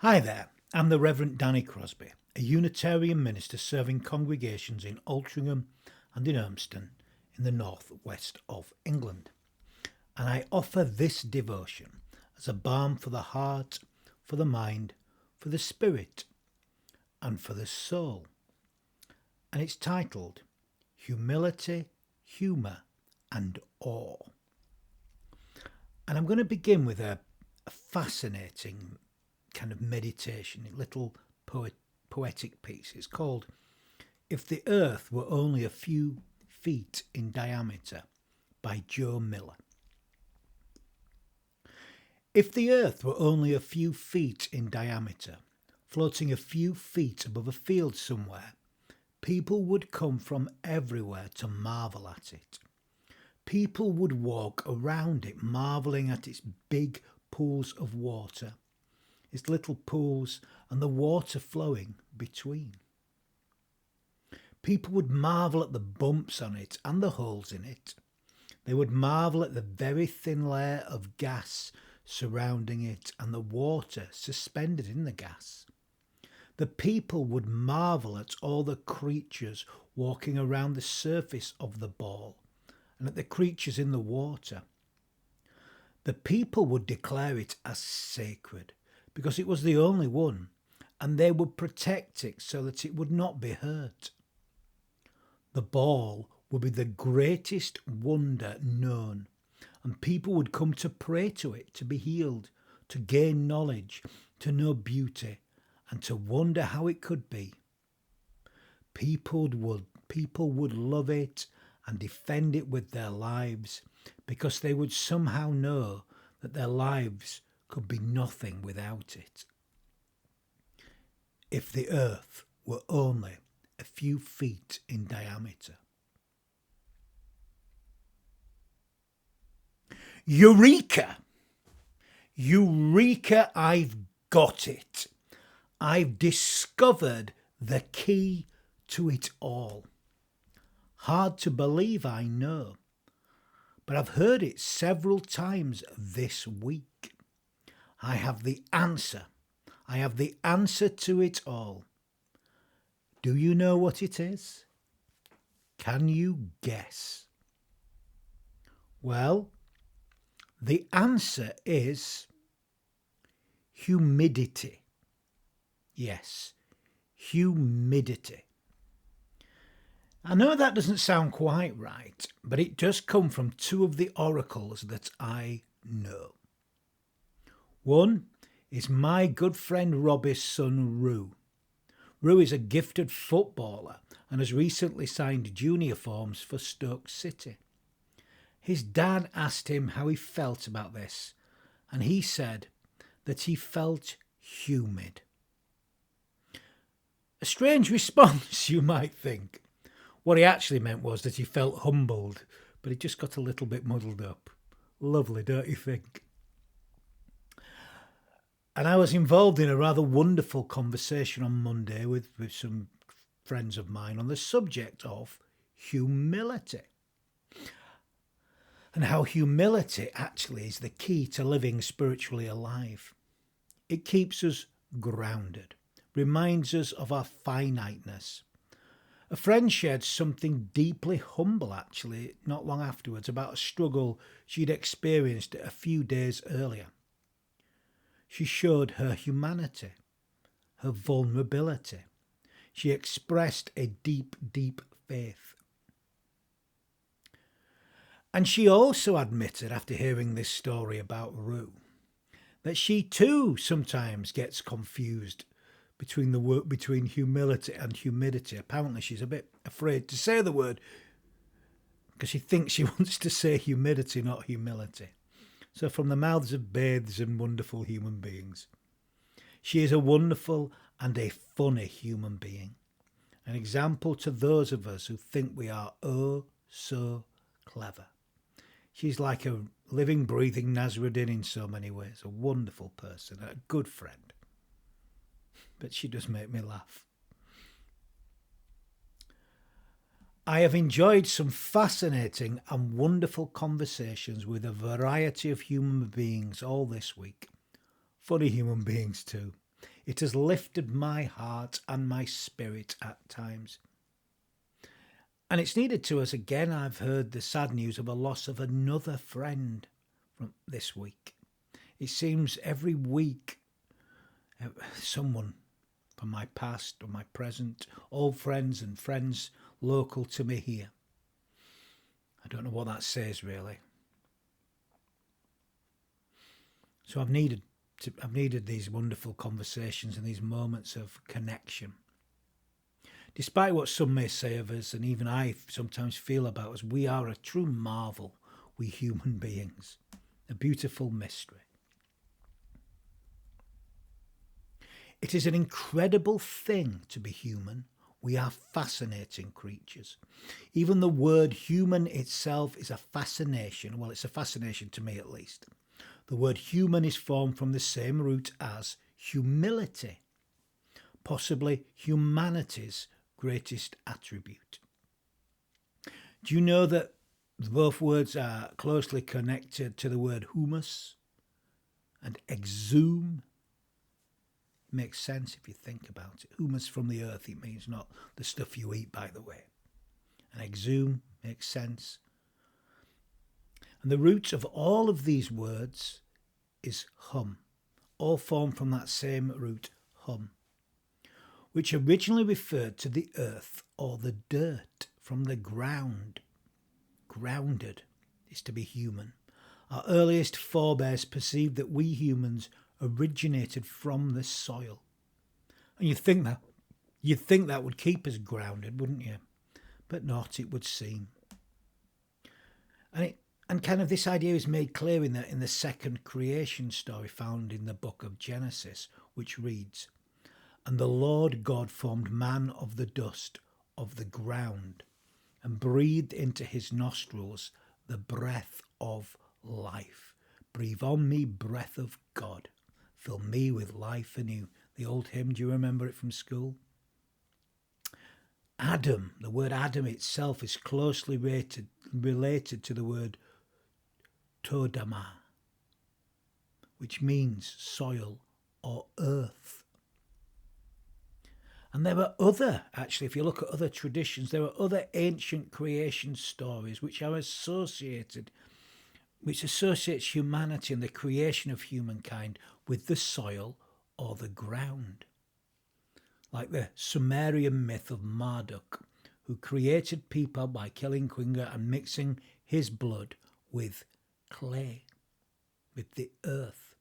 Hi there, I'm the Reverend Danny Crosby, a Unitarian minister serving congregations in Altrincham and in Urmston in the north west of England. And I offer this devotion as a balm for the heart, for the mind, for the spirit, and for the soul. And it's titled Humility, Humour and Awe. And I'm going to begin with a fascinating kind of meditation, a little poetic piece. It's called If the Earth Were Only a Few Feet in Diameter by Joe Miller. If the Earth were only a few feet in diameter, floating a few feet above a field somewhere, people would come from everywhere to marvel at it. People would walk around it, marvelling at its big pools of water, its little pools and the water flowing between. People would marvel at the bumps on it and the holes in it. They would marvel at the very thin layer of gas surrounding it and the water suspended in the gas. The people would marvel at all the creatures walking around the surface of the ball and at the creatures in the water. The people would declare it as sacred because it was the only one, and they would protect it so that it would not be hurt. The ball would be the greatest wonder known, and people would come to pray to it, to be healed, to gain knowledge, to know beauty, and to wonder how it could be. People would love it and defend it with their lives because they would somehow know that their lives could be nothing without it. If the earth were only a few feet in diameter. Eureka! Eureka, I've got it. I've discovered the key to it all. Hard to believe, I know, but I've heard it several times this week. I have the answer. I have the answer to it all. Do you know what it is? Can you guess? Well, the answer is humidity. Yes, humidity. I know that doesn't sound quite right, but it does come from two of the oracles that I know. One is my good friend Robbie's son, Roo. Roo is a gifted footballer and has recently signed junior forms for Stoke City. His dad asked him how he felt about this, and he said that he felt humid. A strange response, you might think. What he actually meant was that he felt humbled, but he just got a little bit muddled up. Lovely, don't you think? And I was involved in a rather wonderful conversation on Monday with some friends of mine on the subject of humility. And how humility actually is the key to living spiritually alive. It keeps us grounded, reminds us of our finiteness. A friend shared something deeply humble, actually, not long afterwards, about a struggle she'd experienced a few days earlier. She showed her humanity, her vulnerability. She expressed a deep, deep faith. And she also admitted, after hearing this story about Roo, that she too sometimes gets confused between humility and humidity. Apparently she's a bit afraid to say the word because she thinks she wants to say humidity, not humility. So from the mouths of babes and wonderful human beings. She is a wonderful and a funny human being. An example to those of us who think we are oh so clever. She's like a living, breathing Nasruddin in so many ways. A wonderful person, a good friend. But she does make me laugh. I have enjoyed some fascinating and wonderful conversations with a variety of human beings all this week. Funny human beings too. It has lifted my heart and my spirit at times. And it's needed to us again. I've heard the sad news of a loss of another friend from this week. It seems every week someone from my past or my present, old friends and friends local to me here. I don't know what that says really. So I've needed these wonderful conversations and these moments of connection. Despite what some may say of us, and even I sometimes feel about us, we are a true marvel, we human beings, a beautiful mystery. It is an incredible thing to be human. We are fascinating creatures. Even the word human itself is a fascination. Well, it's a fascination to me at least. The word human is formed from the same root as humility, possibly humanity's greatest attribute. Do you know that both words are closely connected to the word humus and exhume? Makes sense if you think about it. Humus from the earth, it means not the stuff you eat, by the way. And exhume makes sense. And the root of all of these words is hum, all formed from that same root, hum, which originally referred to the earth or the dirt from the ground. Grounded is to be human. Our earliest forebears perceived that we humans originated from the soil. And you'd think that would keep us grounded, wouldn't you? But not, it would seem. And kind of this idea is made clear in the second creation story found in the book of Genesis, which reads, "And the Lord God formed man of the dust of the ground and breathed into his nostrils the breath of life. Breathe on me, breath of God. Fill me with life anew." The old hymn, do you remember it from school? Adam, the word Adam itself is closely related to the word Todama, which means soil or earth. And there are actually, if you look at other traditions, there are other ancient creation stories which associates humanity and the creation of humankind with the soil or the ground. Like the Sumerian myth of Marduk, who created people by killing Quinga and mixing his blood with clay, with the earth.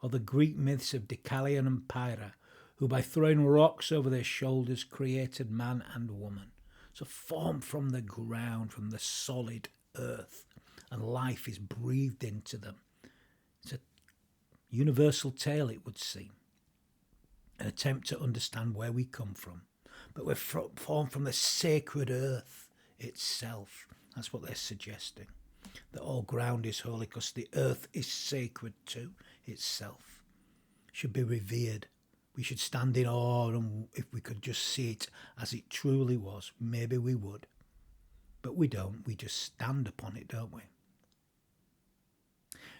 Or the Greek myths of Deucalion and Pyrrha, who by throwing rocks over their shoulders created man and woman. So formed from the ground, from the solid earth, and life is breathed into them. It's a universal tale, it would seem. An attempt to understand where we come from. But we're formed from the sacred earth itself. That's what they're suggesting. That all ground is holy because the earth is sacred to itself. Should be revered. We should stand in awe, and if we could just see it as it truly was, maybe we would. But we don't. We just stand upon it, don't we?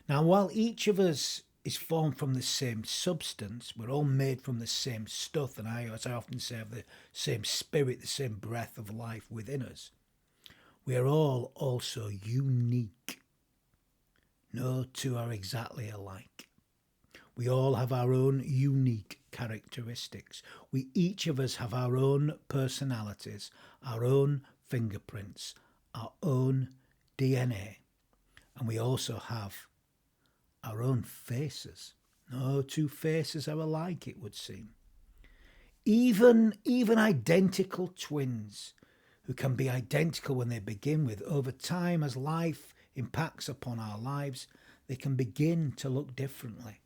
Now, while each of us is formed from the same substance, we're all made from the same stuff, and as I often say, have the same spirit, the same breath of life within us. We are all also unique. No two are exactly alike. We all have our own unique characteristics. We each of us have our own personalities, our own fingerprints, our own DNA, and we also have our own faces. No two faces are alike, it would seem. Even identical twins, who can be identical when they begin with, over time as life impacts upon our lives, they can begin to look differently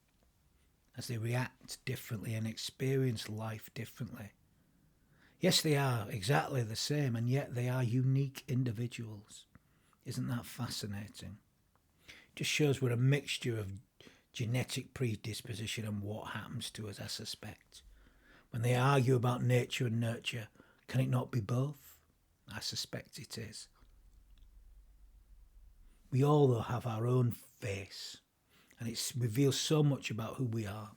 as they react differently and experience life differently. Yes, they are exactly the same, and yet they are unique individuals. Isn't that fascinating? It just shows we're a mixture of genetic predisposition and what happens to us, I suspect. When they argue about nature and nurture, can it not be both? I suspect it is. We all, though, have our own face, and it reveals so much about who we are.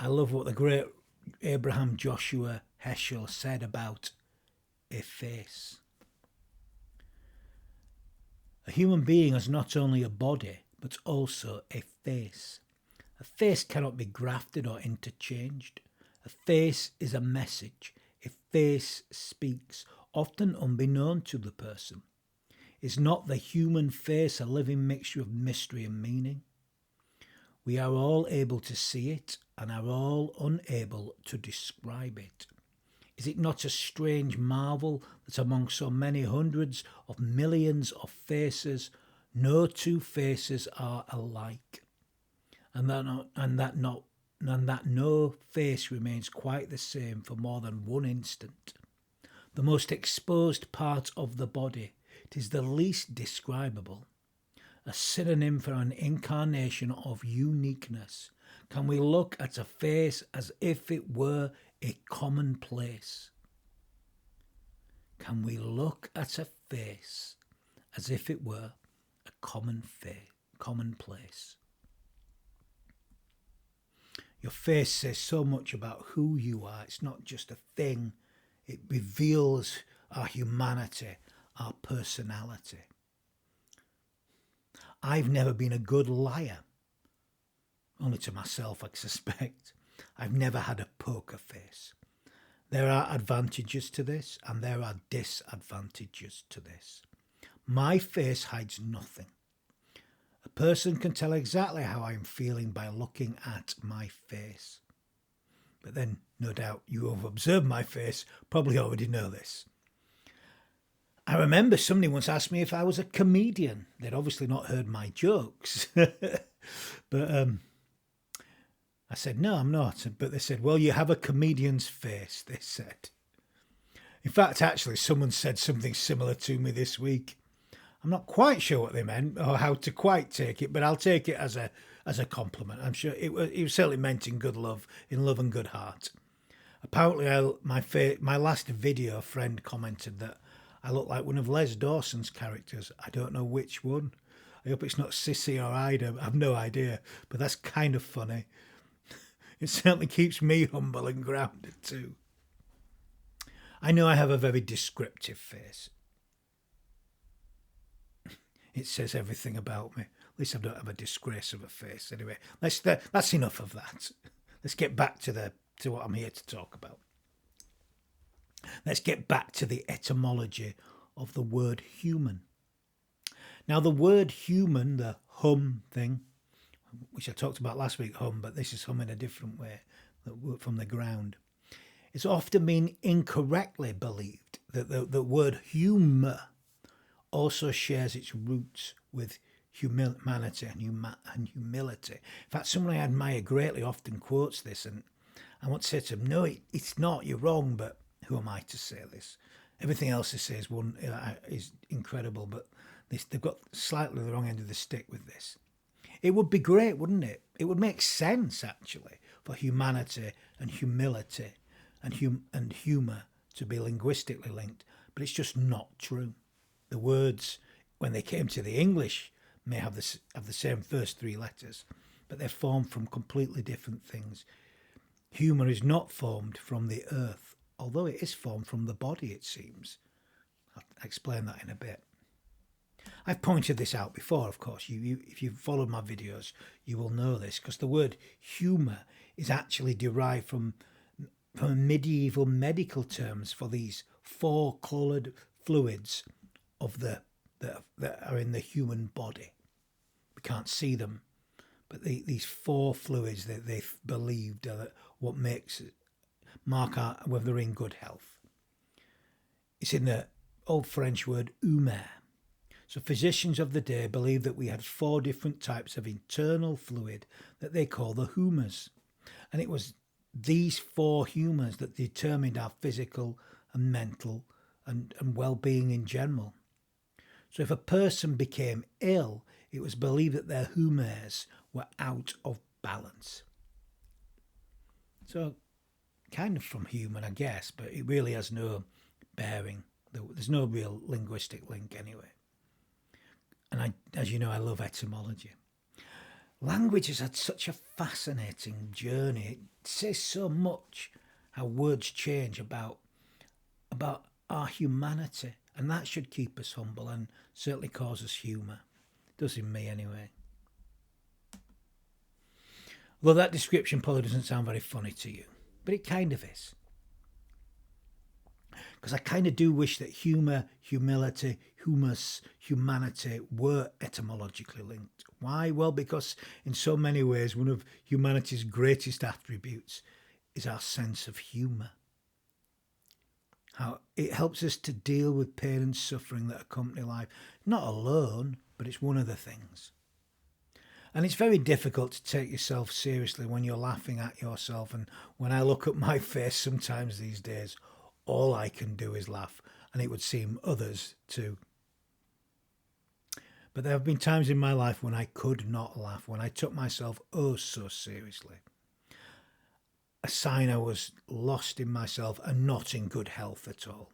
I love what the great Abraham Joshua Heschel said about a face. A human being has not only a body, but also a face. A face cannot be grafted or interchanged. A face is a message. A face speaks, often unbeknown to the person. Is not the human face a living mixture of mystery and meaning? We are all able to see it and are all unable to describe it. Is it not a strange marvel that among so many hundreds of millions of faces, no two faces are alike, and that no face remains quite the same for more than one instant? The most exposed part of the body, it is the least describable, a synonym for an incarnation of uniqueness. Can we look at a face as if it were a commonplace? Can we look at a face as if it were a commonplace? Your face says so much about who you are. It's not just a thing. It reveals our humanity, our personality. I've never been a good liar. Only to myself, I suspect. I've never had a poker face. There are advantages to this, and there are disadvantages to this. My face hides nothing. A person can tell exactly how I'm feeling by looking at my face. But then, no doubt, you who have observed my face probably already know this. I remember somebody once asked me if I was a comedian. They'd obviously not heard my jokes. But I said, no, I'm not. But they said, well, you have a comedian's face, they said. In fact, actually, someone said something similar to me this week. I'm not quite sure what they meant or how to quite take it, but I'll take it as a compliment. I'm sure it was certainly meant in good love, in love and good heart. Apparently, my last video, a friend commented that I look like one of Les Dawson's characters. I don't know which one. I hope it's not Sissy or Ida. I have no idea, but that's kind of funny. It certainly keeps me humble and grounded too. I know I have a very descriptive face. It says everything about me. At least I don't have a disgrace of a face. Anyway, that's enough of that. Let's get back to what I'm here to talk about. Let's get back to the etymology of the word human. Now, the word human, the hum thing, which I talked about last week, hum, but this is hum in a different way, from the ground. It's often been incorrectly believed that the word humour also shares its roots with humanity and humility. In fact, someone I admire greatly often quotes this, and I want to say to him, no, it's not, you're wrong, but who am I to say this? Everything else they say is incredible, but they've got slightly the wrong end of the stick with this. It would be great, wouldn't it? It would make sense, actually, for humanity and humility and humour to be linguistically linked, but it's just not true. The words, when they came to the English, may have the same first three letters, but they're formed from completely different things. Humour is not formed from the earth, although it is formed from the body, it seems. I'll explain that in a bit. I've pointed this out before, of course. If you've followed my videos, you will know this, because the word humour is actually derived from medieval medical terms for these four coloured fluids that are in the human body. We can't see them, but these four fluids that they've believed are what mark out whether they're in good health. It's in the old French word humeur. So physicians of the day believed that we had four different types of internal fluid that they call the humours. And it was these four humours that determined our physical and mental and well-being in general. So if a person became ill, it was believed that their humours were out of balance. So kind of from human, I guess, but it really has no bearing. There's no real linguistic link anyway. And as you know, I love etymology. Language has had such a fascinating journey. It says so much how words change about our humanity, and that should keep us humble and certainly cause us humour. Does in me anyway. Well, that description probably doesn't sound very funny to you, but it kind of is. Because I kind of do wish that humour, humility, humus, humanity were etymologically linked. Why? Well, because in so many ways, one of humanity's greatest attributes is our sense of humour. How it helps us to deal with pain and suffering that accompany life. Not alone, but it's one of the things. And it's very difficult to take yourself seriously when you're laughing at yourself. And when I look at my face sometimes these days, all I can do is laugh. And it would seem others too. But there have been times in my life when I could not laugh, when I took myself oh so seriously. A sign I was lost in myself and not in good health at all.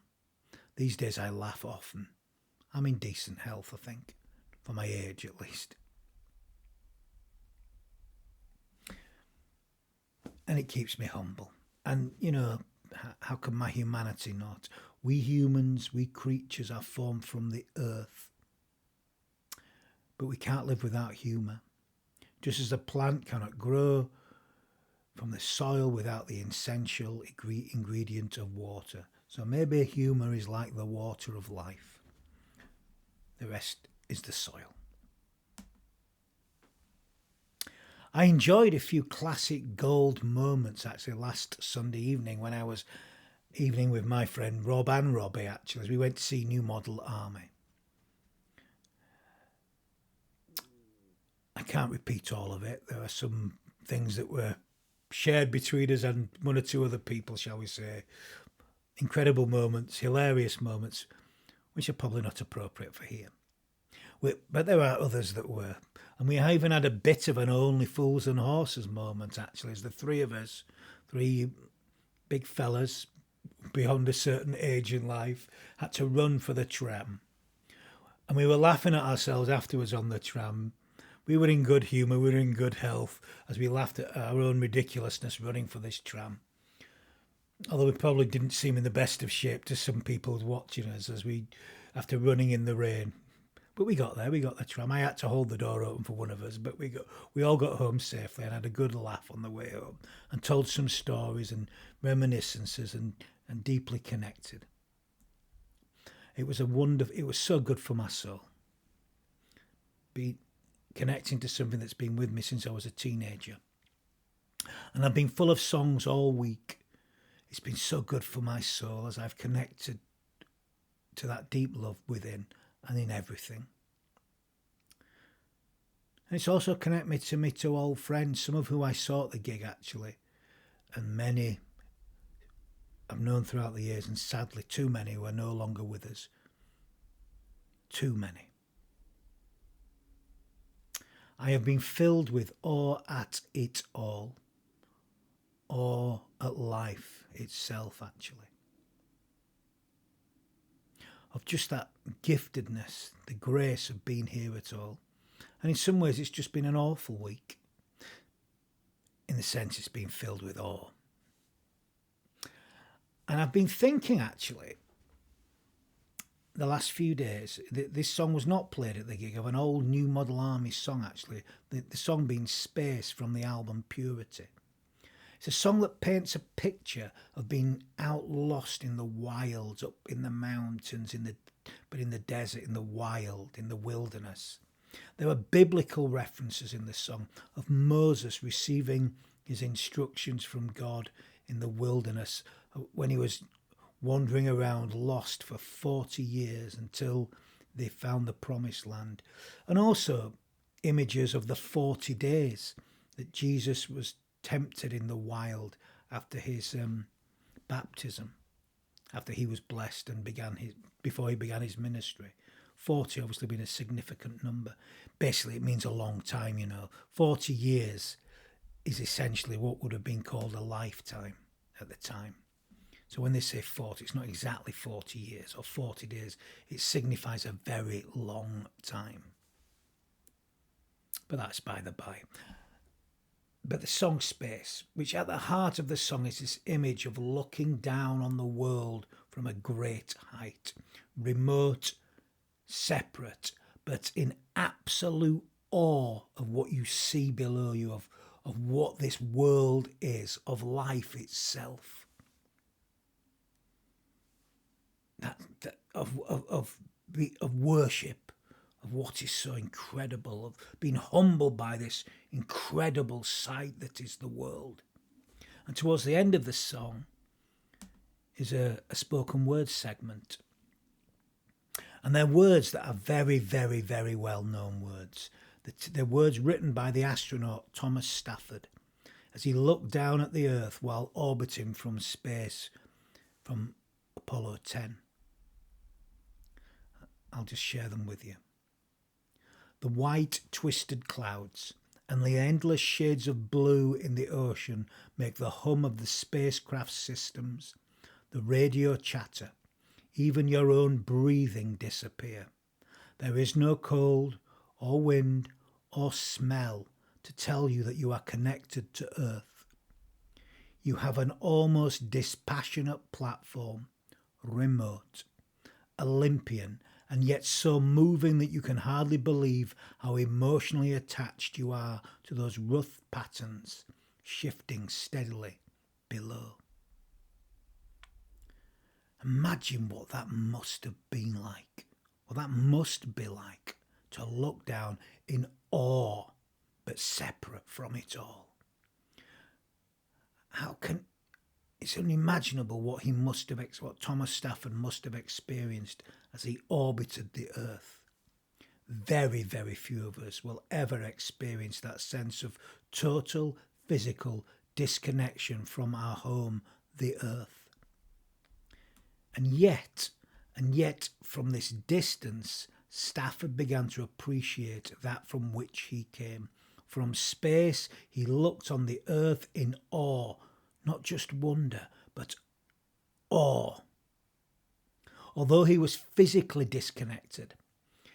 These days I laugh often. I'm in decent health, I think, for my age at least. And it keeps me humble. And, you know, how can my humanity not? We humans, we creatures are formed from the earth. But we can't live without humour. Just as a plant cannot grow from the soil without the essential ingredient of water. So maybe humour is like the water of life. The rest is the soil. I enjoyed a few classic gold moments actually last Sunday evening when I was evening with my friend Rob and Robbie actually as we went to see New Model Army. I can't repeat all of it. There are some things that were shared between us and one or two other people, shall we say. Incredible moments, hilarious moments, which are probably not appropriate for here. But there are others that were. And we even had a bit of an only fools and horses moment, actually, as the three of us, three big fellas beyond a certain age in life, had to run for the tram. And we were laughing at ourselves afterwards on the tram. We were in good humour, we were in good health, as we laughed at our own ridiculousness running for this tram. Although we probably didn't seem in the best of shape to some people watching us after running in the rain. But we got there, we got the tram. I had to hold the door open for one of us, but we all got home safely and had a good laugh on the way home and told some stories and reminiscences and deeply connected. It was it was so good for my soul. Be connecting to something that's been with me since I was a teenager. And I've been full of songs all week. It's been so good for my soul as I've connected to that deep love within and in everything. And it's also connected me to my two old friends, some of who I saw at the gig actually, and many I've known throughout the years, and sadly too many who are no longer with us. Too many. I have been filled with awe at it all, awe at life itself actually. Of just that giftedness, the grace of being here at all. And in some ways it's just been an awful week. In the sense it's been filled with awe. And I've been thinking actually, the last few days, this song was not played at the gig, of an old New Model Army song actually. The song being Space from the album Purity. It's a song that paints a picture of being out lost in the wilds, up in the mountains, but in the desert, in the wild, in the wilderness. There are biblical references in this song of Moses receiving his instructions from God in the wilderness when he was wandering around lost for 40 years until they found the promised land. And also images of the 40 days that Jesus was tempted in the wild after his baptism, after he was blessed and before he began his ministry. 40 obviously being a significant number. Basically, it means a long time, 40 years is essentially what would have been called a lifetime at the time. So when they say 40, it's not exactly 40 years or 40 days. It signifies a very long time. But that's by the by. But the song Space, which at the heart of the song is this image of looking down on the world from a great height, remote, separate, but in absolute awe of what you see below you, of what this world is, of life itself. Of worship, of what is so incredible, of being humbled by this incredible sight that is the world. And towards the end of the song is a spoken word segment. And they're words that are very, very, very well-known words. They're words written by the astronaut Thomas Stafford as he looked down at the Earth while orbiting from space from Apollo 10. I'll just share them with you. The white twisted clouds and the endless shades of blue in the ocean make the hum of the spacecraft systems, the radio chatter, even your own breathing disappear. There is no cold or wind or smell to tell you that you are connected to Earth. You have an almost dispassionate platform, remote, Olympian, and yet so moving that you can hardly believe how emotionally attached you are to those rough patterns shifting steadily below. Imagine what that must have been like, what that must be like, to look down in awe, but separate from it all. It's unimaginable what what Thomas Stafford must have experienced as he orbited the Earth. Very, very few of us will ever experience that sense of total physical disconnection from our home, the Earth. And yet, from this distance, Stafford began to appreciate that from which he came. From space, he looked on the Earth in awe, not just wonder, but awe. Although he was physically disconnected,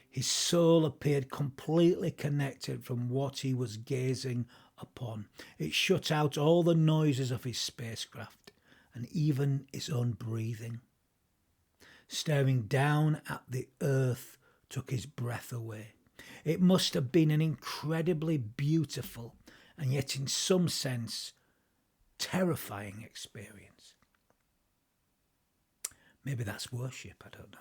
his soul appeared completely connected from what he was gazing upon. It shut out all the noises of his spacecraft and even his own breathing. Staring down at the Earth took his breath away. It must have been an incredibly beautiful and yet in some sense terrifying experience. Maybe that's worship, I don't know.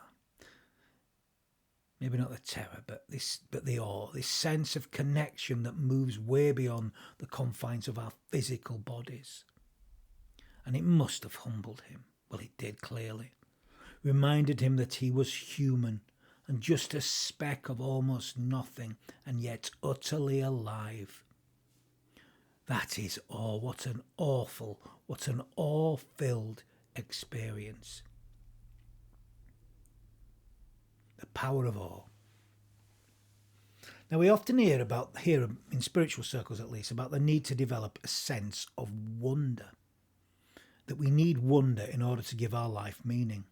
Maybe not the terror, but the awe, this sense of connection that moves way beyond the confines of our physical bodies. And it must have humbled him. Well, it did, clearly. Reminded him that he was human and just a speck of almost nothing, and yet utterly alive. That is awe. What an awe-filled experience. The power of awe. Now, we often hear in spiritual circles at least, about the need to develop a sense of wonder. That we need wonder in order to give our life meaning.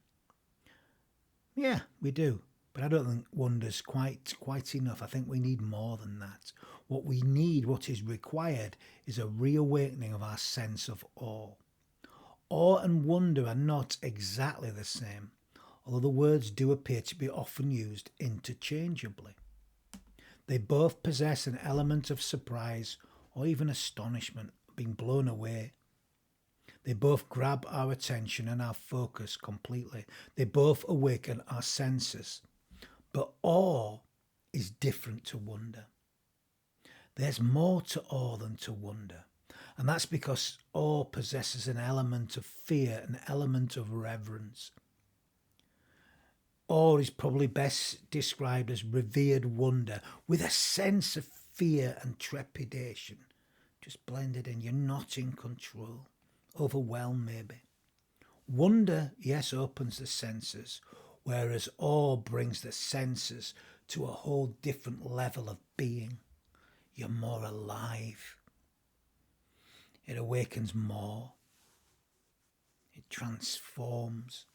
Yeah, we do. But I don't think wonder's quite enough. I think we need more than that. What we need, what is required, is a reawakening of our sense of awe. Awe and wonder are not exactly the same, although the words do appear to be often used interchangeably. They both possess an element of surprise or even astonishment, being blown away. They both grab our attention and our focus completely. They both awaken our senses. But awe is different to wonder. There's more to awe than to wonder. And that's because awe possesses an element of fear, an element of reverence. Awe is probably best described as revered wonder with a sense of fear and trepidation. Just blended in. You're not in control. Overwhelmed, maybe. Wonder, yes, opens the senses, whereas awe brings the senses to a whole different level of being. You're more alive. It awakens more. It transforms.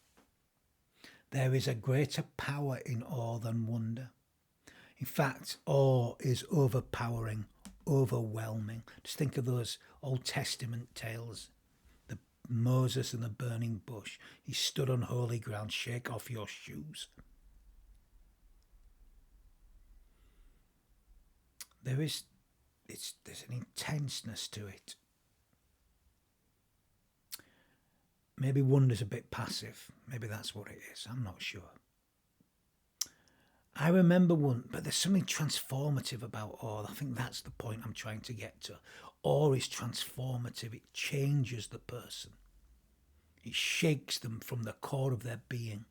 There is a greater power in awe than wonder. In fact, awe is overpowering, overwhelming. Just think of those Old Testament tales. The Moses and the burning bush. He stood on holy ground. Shake off your shoes. There's an intenseness to it. Maybe wonder's a bit passive. Maybe that's what it is. I'm not sure. I remember one, but there's something transformative about awe. I think that's the point I'm trying to get to. Awe is transformative. It changes the person. It shakes them from the core of their being.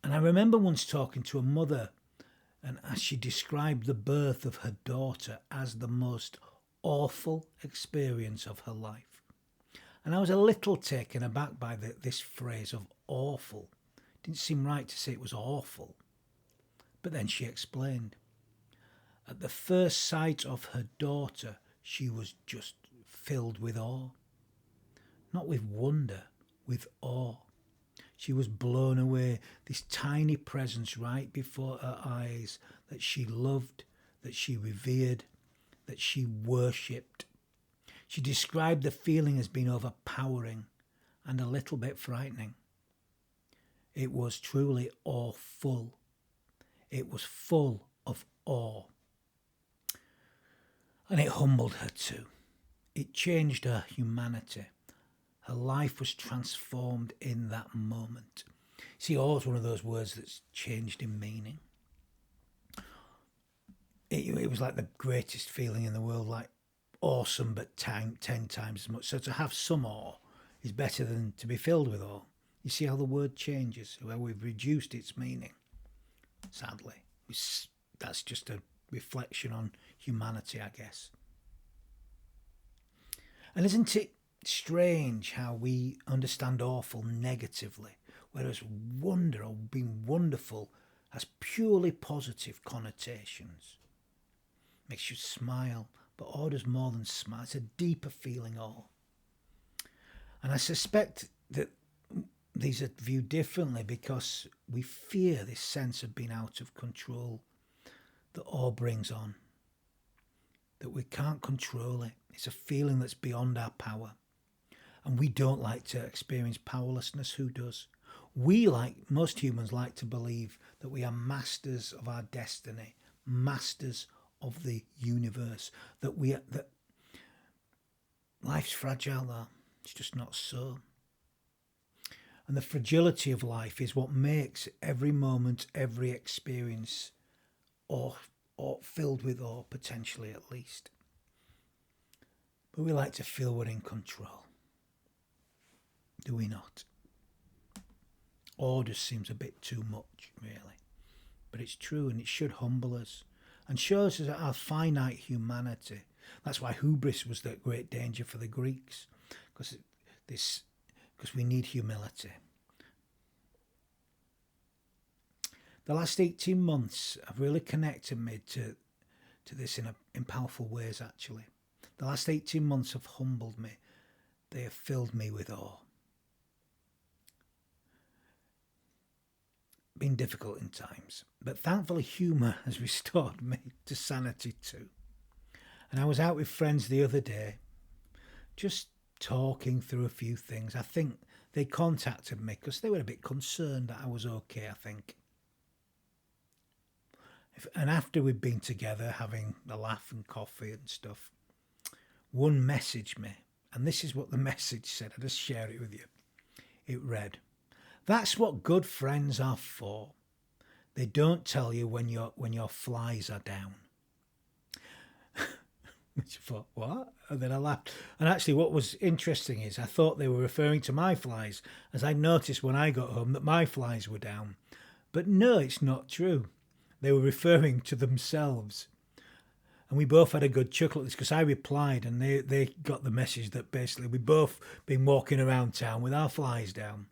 And I remember once talking to a mother, and as she described the birth of her daughter as the most awful experience of her life. And I was a little taken aback by this phrase of awful. It didn't seem right to say it was awful. But then she explained. At the first sight of her daughter, she was just filled with awe. Not with wonder, with awe. She was blown away, this tiny presence right before her eyes that she loved, that she revered, that she worshipped. She described the feeling as being overpowering and a little bit frightening. It was truly awful. It was full of awe. And it humbled her too. It changed her humanity. Her life was transformed in that moment. See, awe is one of those words that's changed in meaning. It was like the greatest feeling in the world, like awesome but 10 times as much. So to have some awe is better than to be filled with awe. You see how the word changes, how we've reduced its meaning, sadly. That's just a reflection on humanity, I guess. And isn't it strange how we understand awful negatively, whereas wonder or being wonderful has purely positive connotations? Makes you smile, but awe does more than smile. It's a deeper feeling awe. And I suspect that these are viewed differently because we fear this sense of being out of control that awe brings on. That we can't control it. It's a feeling that's beyond our power. And we don't like to experience powerlessness. Who does? We, like most humans, like to believe that we are masters of our destiny, masters of the universe, that life's fragile though. It's just not so. And the fragility of life is what makes every moment, every experience or filled with awe, potentially at least. But we like to feel we're in control. Do we not? Awe just seems a bit too much, really. But it's true, and it should humble us and shows us our finite humanity. That's why hubris was the great danger for the Greeks, because we need humility. The last 18 months have really connected me to this in powerful ways, actually. The last 18 months have humbled me. They have filled me with awe. Been difficult in times, but thankfully humour has restored me to sanity too. And I was out with friends the other day, just talking through a few things. I think they contacted me because they were a bit concerned that I was okay, I think. And after we'd been together having a laugh and coffee and stuff, one messaged me, and this is what the message said. I'll just share it with you. It read, "That's what good friends are for. They don't tell you when your flies are down." Which I thought, what? And then I laughed. And actually what was interesting is I thought they were referring to my flies, as I noticed when I got home that my flies were down. But no, it's not true. They were referring to themselves. And we both had a good chuckle at this because I replied and they got the message that basically we'd both been walking around town with our flies down.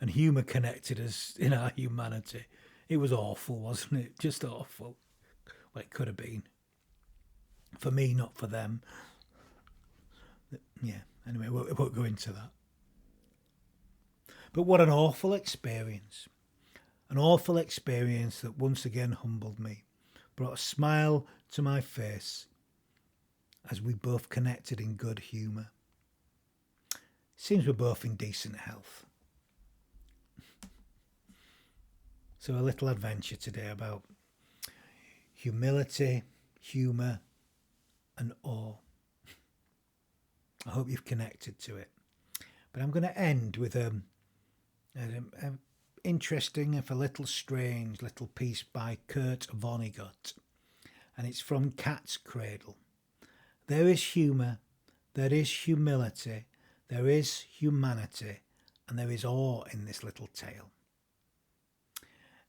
And humour connected us in our humanity. It was awful, wasn't it? Just awful. Well, it could have been. For me, not for them. Yeah, anyway, we won't go into that. But what an awful experience. An awful experience that once again humbled me, brought a smile to my face as we both connected in good humour. Seems we're both in decent health. So a little adventure today about humility, humour and awe. I hope you've connected to it. But I'm going to end with an interesting, if a little strange, little piece by Kurt Vonnegut. And it's from Cat's Cradle. There is humour, there is humility, there is humanity, and there is awe in this little tale.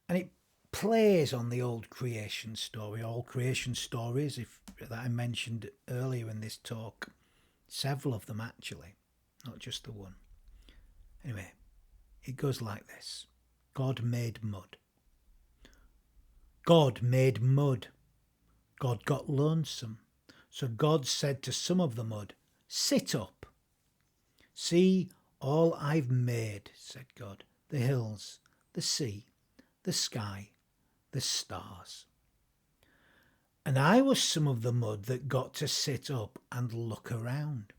And it plays on the old creation story, all creation stories that I mentioned earlier in this talk. Several of them actually, not just the one. Anyway, it goes like this. God made mud. God made mud. God got lonesome. So God said to some of the mud, "Sit up. See all I've made," said God. "The hills, the sea, the sky, the stars." And I was some of the mud that got to sit up and look around.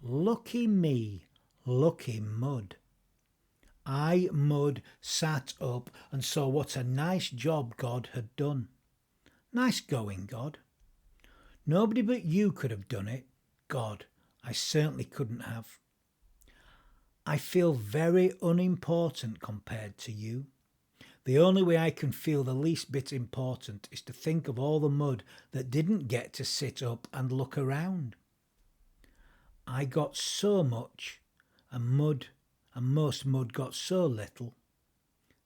Lucky me, lucky mud. I, mud, sat up and saw what a nice job God had done. Nice going, God. Nobody but you could have done it. God, I certainly couldn't have. I feel very unimportant compared to you. The only way I can feel the least bit important is to think of all the mud that didn't get to sit up and look around. I got so much, and most mud got so little.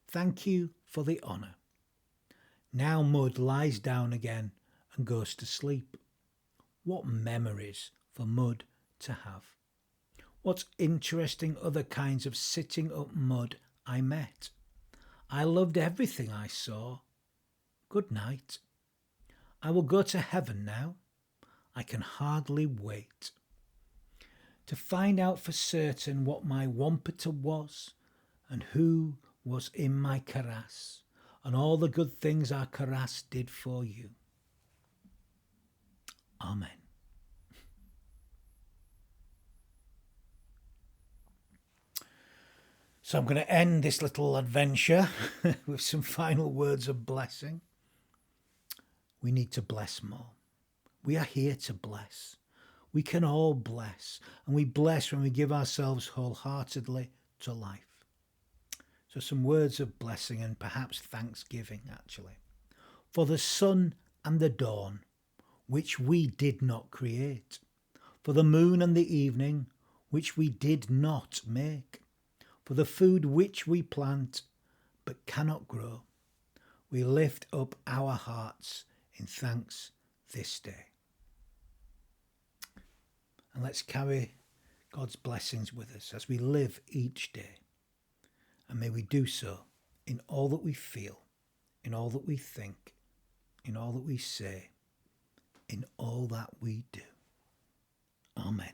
Thank you for the honour. Now mud lies down again and goes to sleep. What memories for mud to have. What interesting other kinds of sitting up mud I met. I loved everything I saw. Good night. I will go to heaven now. I can hardly wait to find out for certain what my wampeter was and who was in my karass and all the good things our karass did for you. Amen. So I'm going to end this little adventure with some final words of blessing. We need to bless more. We are here to bless. We can all bless, and we bless when we give ourselves wholeheartedly to life. So some words of blessing and perhaps thanksgiving, actually. For the sun and the dawn, which we did not create. For the moon and the evening, which we did not make. For the food which we plant, but cannot grow. We lift up our hearts in thanks this day. And let's carry God's blessings with us as we live each day. And may we do so in all that we feel, in all that we think, in all that we say, in all that we do. Amen.